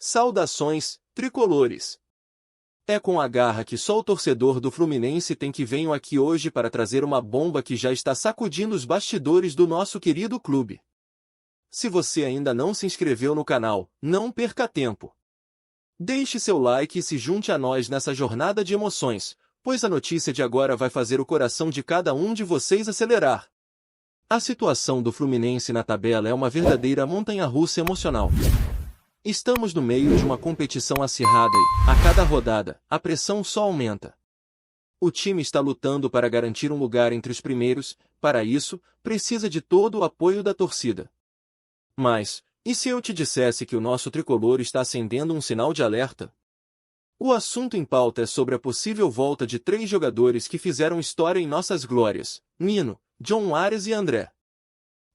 Saudações, tricolores! É com a garra que só o torcedor do Fluminense tem que venho aqui hoje para trazer uma bomba que já está sacudindo os bastidores do nosso querido clube. Se você ainda não se inscreveu no canal, não perca tempo. Deixe seu like e se junte a nós nessa jornada de emoções, pois a notícia de agora vai fazer o coração de cada um de vocês acelerar. A situação do Fluminense na tabela é uma verdadeira montanha-russa emocional. Estamos no meio de uma competição acirrada e, a cada rodada, a pressão só aumenta. O time está lutando para garantir um lugar entre os primeiros, para isso, precisa de todo o apoio da torcida. Mas, e se eu te dissesse que o nosso tricolor está acendendo um sinal de alerta? O assunto em pauta é sobre a possível volta de 3 jogadores que fizeram história em nossas glórias: Nino, John Arias e André.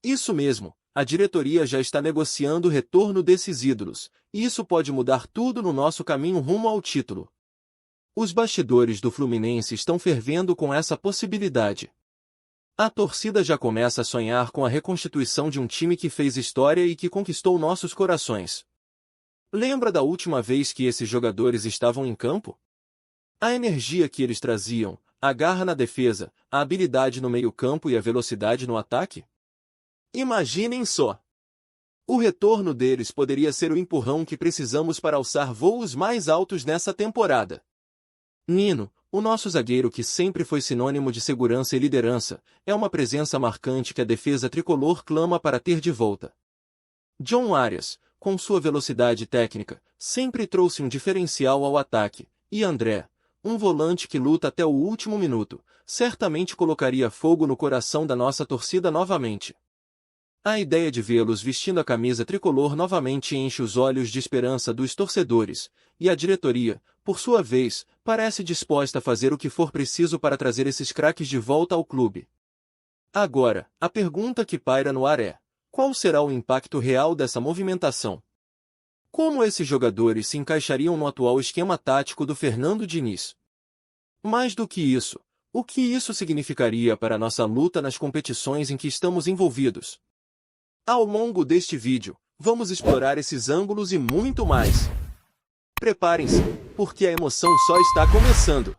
Isso mesmo. A diretoria já está negociando o retorno desses ídolos, e isso pode mudar tudo no nosso caminho rumo ao título. Os bastidores do Fluminense estão fervendo com essa possibilidade. A torcida já começa a sonhar com a reconstituição de um time que fez história e que conquistou nossos corações. Lembra da última vez que esses jogadores estavam em campo? A energia que eles traziam, a garra na defesa, a habilidade no meio-campo e a velocidade no ataque? Imaginem só! O retorno deles poderia ser o empurrão que precisamos para alçar voos mais altos nessa temporada. Nino, o nosso zagueiro que sempre foi sinônimo de segurança e liderança, é uma presença marcante que a defesa tricolor clama para ter de volta. John Arias, com sua velocidade técnica, sempre trouxe um diferencial ao ataque, e André, um volante que luta até o último minuto, certamente colocaria fogo no coração da nossa torcida novamente. A ideia de vê-los vestindo a camisa tricolor novamente enche os olhos de esperança dos torcedores, e a diretoria, por sua vez, parece disposta a fazer o que for preciso para trazer esses craques de volta ao clube. Agora, a pergunta que paira no ar é: qual será o impacto real dessa movimentação? Como esses jogadores se encaixariam no atual esquema tático do Fernando Diniz? Mais do que isso, o que isso significaria para nossa luta nas competições em que estamos envolvidos? Ao longo deste vídeo, vamos explorar esses ângulos e muito mais. Preparem-se, porque a emoção só está começando.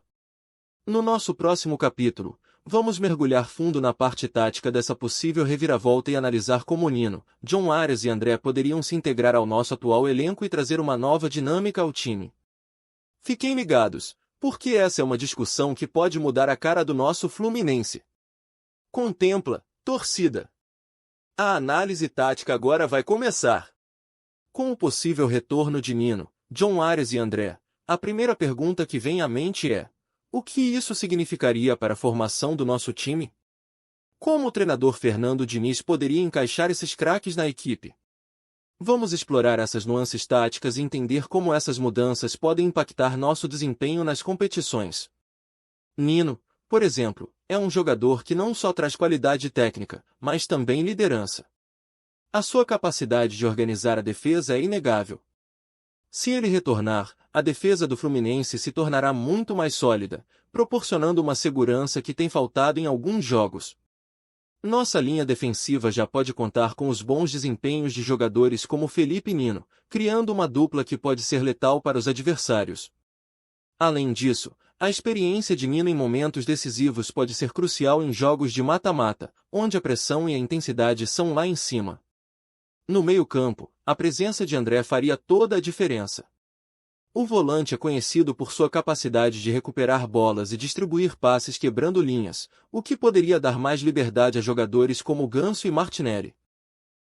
No nosso próximo capítulo, vamos mergulhar fundo na parte tática dessa possível reviravolta e analisar como Nino, John Arias e André poderiam se integrar ao nosso atual elenco e trazer uma nova dinâmica ao time. Fiquem ligados, porque essa é uma discussão que pode mudar a cara do nosso Fluminense. Contempla, torcida! A análise tática agora vai começar. Com o possível retorno de Nino, John Arias e André, a primeira pergunta que vem à mente é: o que isso significaria para a formação do nosso time? Como o treinador Fernando Diniz poderia encaixar esses craques na equipe? Vamos explorar essas nuances táticas e entender como essas mudanças podem impactar nosso desempenho nas competições. Nino, por exemplo, é um jogador que não só traz qualidade técnica, mas também liderança. A sua capacidade de organizar a defesa é inegável. Se ele retornar, a defesa do Fluminense se tornará muito mais sólida, proporcionando uma segurança que tem faltado em alguns jogos. Nossa linha defensiva já pode contar com os bons desempenhos de jogadores como Felipe e Nino, criando uma dupla que pode ser letal para os adversários. Além disso, a experiência de Nino em momentos decisivos pode ser crucial em jogos de mata-mata, onde a pressão e a intensidade são lá em cima. No meio-campo, a presença de André faria toda a diferença. O volante é conhecido por sua capacidade de recuperar bolas e distribuir passes quebrando linhas, o que poderia dar mais liberdade a jogadores como Ganso e Martinelli.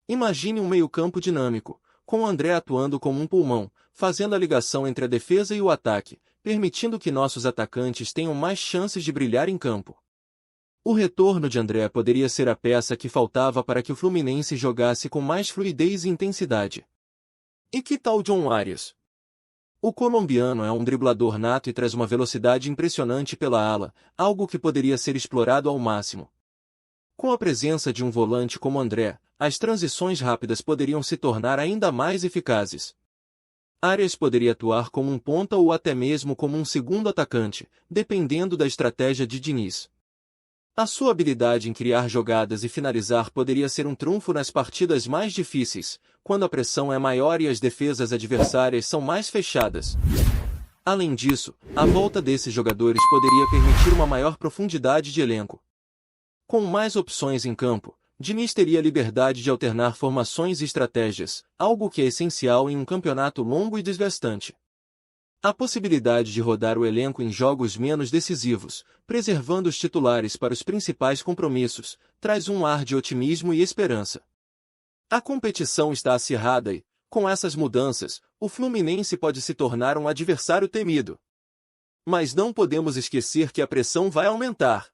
Imagine um meio-campo dinâmico, com André atuando como um pulmão, fazendo a ligação entre a defesa e o ataque, permitindo que nossos atacantes tenham mais chances de brilhar em campo. O retorno de André poderia ser a peça que faltava para que o Fluminense jogasse com mais fluidez e intensidade. E que tal John Arias? O colombiano é um driblador nato e traz uma velocidade impressionante pela ala, algo que poderia ser explorado ao máximo. Com a presença de um volante como André, as transições rápidas poderiam se tornar ainda mais eficazes. Arias poderia atuar como um ponta ou até mesmo como um segundo atacante, dependendo da estratégia de Diniz. A sua habilidade em criar jogadas e finalizar poderia ser um trunfo nas partidas mais difíceis, quando a pressão é maior e as defesas adversárias são mais fechadas. Além disso, a volta desses jogadores poderia permitir uma maior profundidade de elenco. Com mais opções em campo, Diniz teria liberdade de alternar formações e estratégias, algo que é essencial em um campeonato longo e desgastante. A possibilidade de rodar o elenco em jogos menos decisivos, preservando os titulares para os principais compromissos, traz um ar de otimismo e esperança. A competição está acirrada e, com essas mudanças, o Fluminense pode se tornar um adversário temido. Mas não podemos esquecer que a pressão vai aumentar.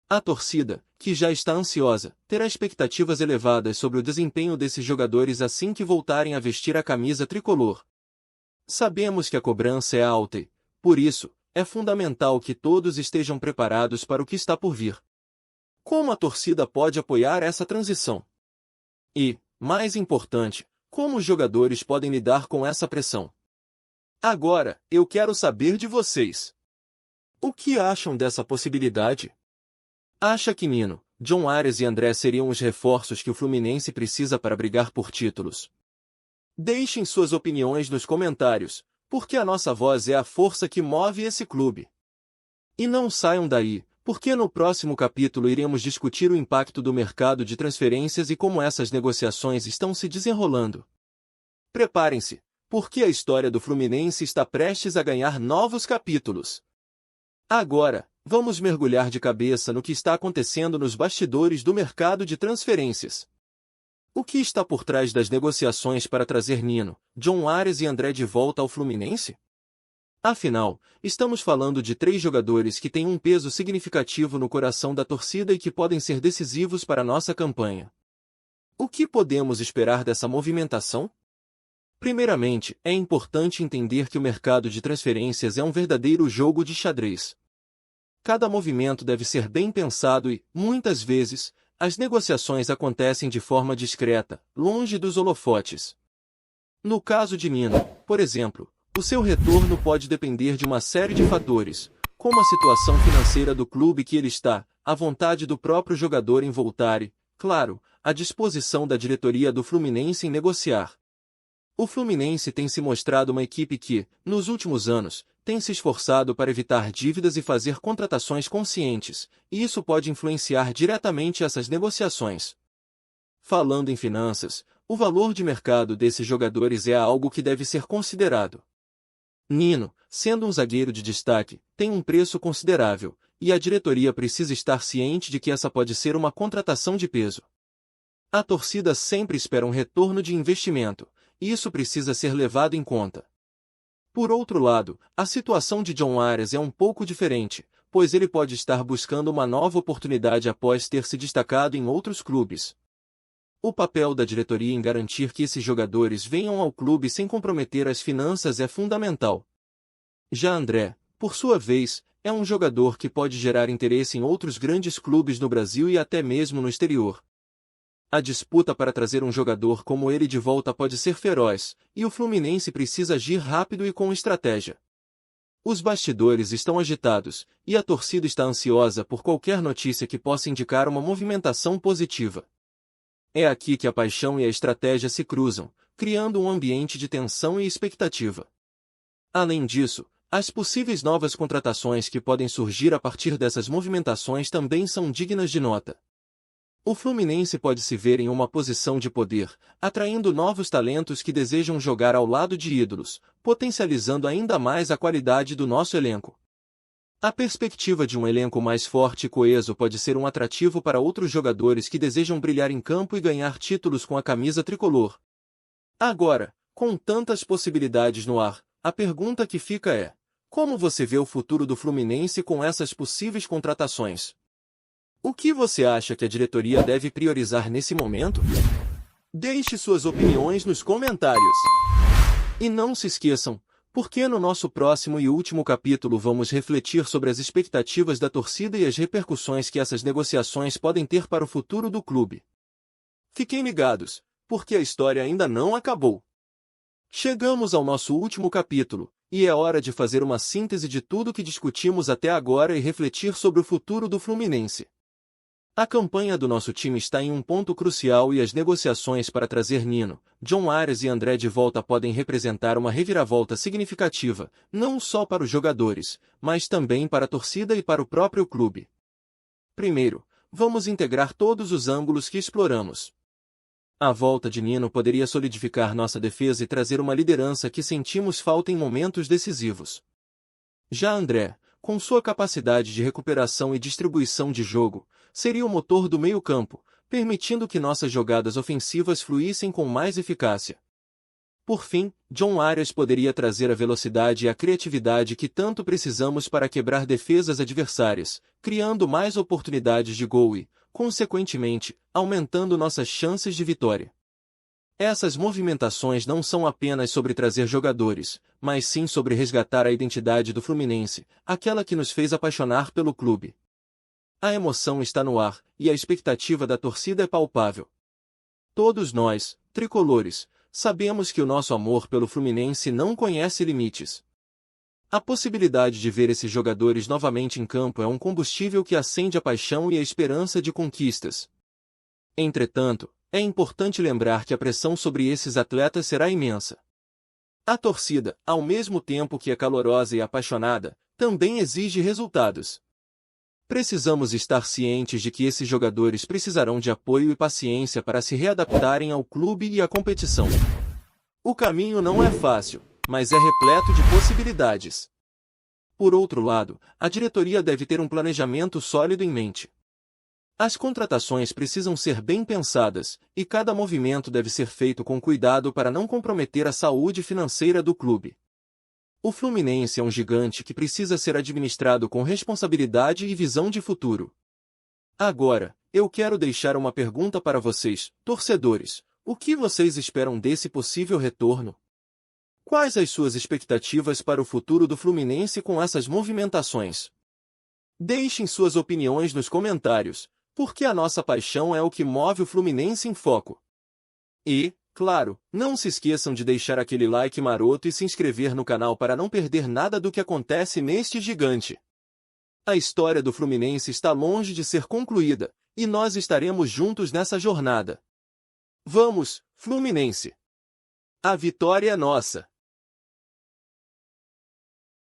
A torcida, que já está ansiosa, terá expectativas elevadas sobre o desempenho desses jogadores assim que voltarem a vestir a camisa tricolor. Sabemos que a cobrança é alta e, por isso, é fundamental que todos estejam preparados para o que está por vir. Como a torcida pode apoiar essa transição? E, mais importante, como os jogadores podem lidar com essa pressão? Agora, eu quero saber de vocês. O que acham dessa possibilidade? Acha que Nino, John Arias e André seriam os reforços que o Fluminense precisa para brigar por títulos? Deixem suas opiniões nos comentários, porque a nossa voz é a força que move esse clube. E não saiam daí, porque no próximo capítulo iremos discutir o impacto do mercado de transferências e como essas negociações estão se desenrolando. Preparem-se, porque a história do Fluminense está prestes a ganhar novos capítulos. Agora, vamos mergulhar de cabeça no que está acontecendo nos bastidores do mercado de transferências. O que está por trás das negociações para trazer Nino, John Arias e André de volta ao Fluminense? Afinal, estamos falando de 3 jogadores que têm um peso significativo no coração da torcida e que podem ser decisivos para nossa campanha. O que podemos esperar dessa movimentação? Primeiramente, é importante entender que o mercado de transferências é um verdadeiro jogo de xadrez. Cada movimento deve ser bem pensado e, muitas vezes, as negociações acontecem de forma discreta, longe dos holofotes. No caso de Nino, por exemplo, o seu retorno pode depender de uma série de fatores, como a situação financeira do clube que ele está, a vontade do próprio jogador em voltar e, claro, a disposição da diretoria do Fluminense em negociar. O Fluminense tem se mostrado uma equipe que, nos últimos anos, tem se esforçado para evitar dívidas e fazer contratações conscientes, e isso pode influenciar diretamente essas negociações. Falando em finanças, o valor de mercado desses jogadores é algo que deve ser considerado. Nino, sendo um zagueiro de destaque, tem um preço considerável, e a diretoria precisa estar ciente de que essa pode ser uma contratação de peso. A torcida sempre espera um retorno de investimento, e isso precisa ser levado em conta. Por outro lado, a situação de John Arias é um pouco diferente, pois ele pode estar buscando uma nova oportunidade após ter se destacado em outros clubes. O papel da diretoria em garantir que esses jogadores venham ao clube sem comprometer as finanças é fundamental. Já André, por sua vez, é um jogador que pode gerar interesse em outros grandes clubes no Brasil e até mesmo no exterior. A disputa para trazer um jogador como ele de volta pode ser feroz, e o Fluminense precisa agir rápido e com estratégia. Os bastidores estão agitados, e a torcida está ansiosa por qualquer notícia que possa indicar uma movimentação positiva. É aqui que a paixão e a estratégia se cruzam, criando um ambiente de tensão e expectativa. Além disso, as possíveis novas contratações que podem surgir a partir dessas movimentações também são dignas de nota. O Fluminense pode se ver em uma posição de poder, atraindo novos talentos que desejam jogar ao lado de ídolos, potencializando ainda mais a qualidade do nosso elenco. A perspectiva de um elenco mais forte e coeso pode ser um atrativo para outros jogadores que desejam brilhar em campo e ganhar títulos com a camisa tricolor. Agora, com tantas possibilidades no ar, a pergunta que fica é: como você vê o futuro do Fluminense com essas possíveis contratações? O que você acha que a diretoria deve priorizar nesse momento? Deixe suas opiniões nos comentários. E não se esqueçam, porque no nosso próximo e último capítulo vamos refletir sobre as expectativas da torcida e as repercussões que essas negociações podem ter para o futuro do clube. Fiquem ligados, porque a história ainda não acabou. Chegamos ao nosso último capítulo, e é hora de fazer uma síntese de tudo que discutimos até agora e refletir sobre o futuro do Fluminense. A campanha do nosso time está em um ponto crucial e as negociações para trazer Nino, John Arias e André de volta podem representar uma reviravolta significativa, não só para os jogadores, mas também para a torcida e para o próprio clube. Primeiro, vamos integrar todos os ângulos que exploramos. A volta de Nino poderia solidificar nossa defesa e trazer uma liderança que sentimos falta em momentos decisivos. Já André, com sua capacidade de recuperação e distribuição de jogo, seria o motor do meio-campo, permitindo que nossas jogadas ofensivas fluíssem com mais eficácia. Por fim, John Arias poderia trazer a velocidade e a criatividade que tanto precisamos para quebrar defesas adversárias, criando mais oportunidades de gol e, consequentemente, aumentando nossas chances de vitória. Essas movimentações não são apenas sobre trazer jogadores, mas sim sobre resgatar a identidade do Fluminense, aquela que nos fez apaixonar pelo clube. A emoção está no ar, e a expectativa da torcida é palpável. Todos nós, tricolores, sabemos que o nosso amor pelo Fluminense não conhece limites. A possibilidade de ver esses jogadores novamente em campo é um combustível que acende a paixão e a esperança de conquistas. Entretanto, é importante lembrar que a pressão sobre esses atletas será imensa. A torcida, ao mesmo tempo que é calorosa e apaixonada, também exige resultados. Precisamos estar cientes de que esses jogadores precisarão de apoio e paciência para se readaptarem ao clube e à competição. O caminho não é fácil, mas é repleto de possibilidades. Por outro lado, a diretoria deve ter um planejamento sólido em mente. As contratações precisam ser bem pensadas, e cada movimento deve ser feito com cuidado para não comprometer a saúde financeira do clube. O Fluminense é um gigante que precisa ser administrado com responsabilidade e visão de futuro. Agora, eu quero deixar uma pergunta para vocês, torcedores. O que vocês esperam desse possível retorno? Quais as suas expectativas para o futuro do Fluminense com essas movimentações? Deixem suas opiniões nos comentários, porque a nossa paixão é o que move o Fluminense em foco. E, claro, não se esqueçam de deixar aquele like maroto e se inscrever no canal para não perder nada do que acontece neste gigante. A história do Fluminense está longe de ser concluída, e nós estaremos juntos nessa jornada. Vamos, Fluminense! A vitória é nossa!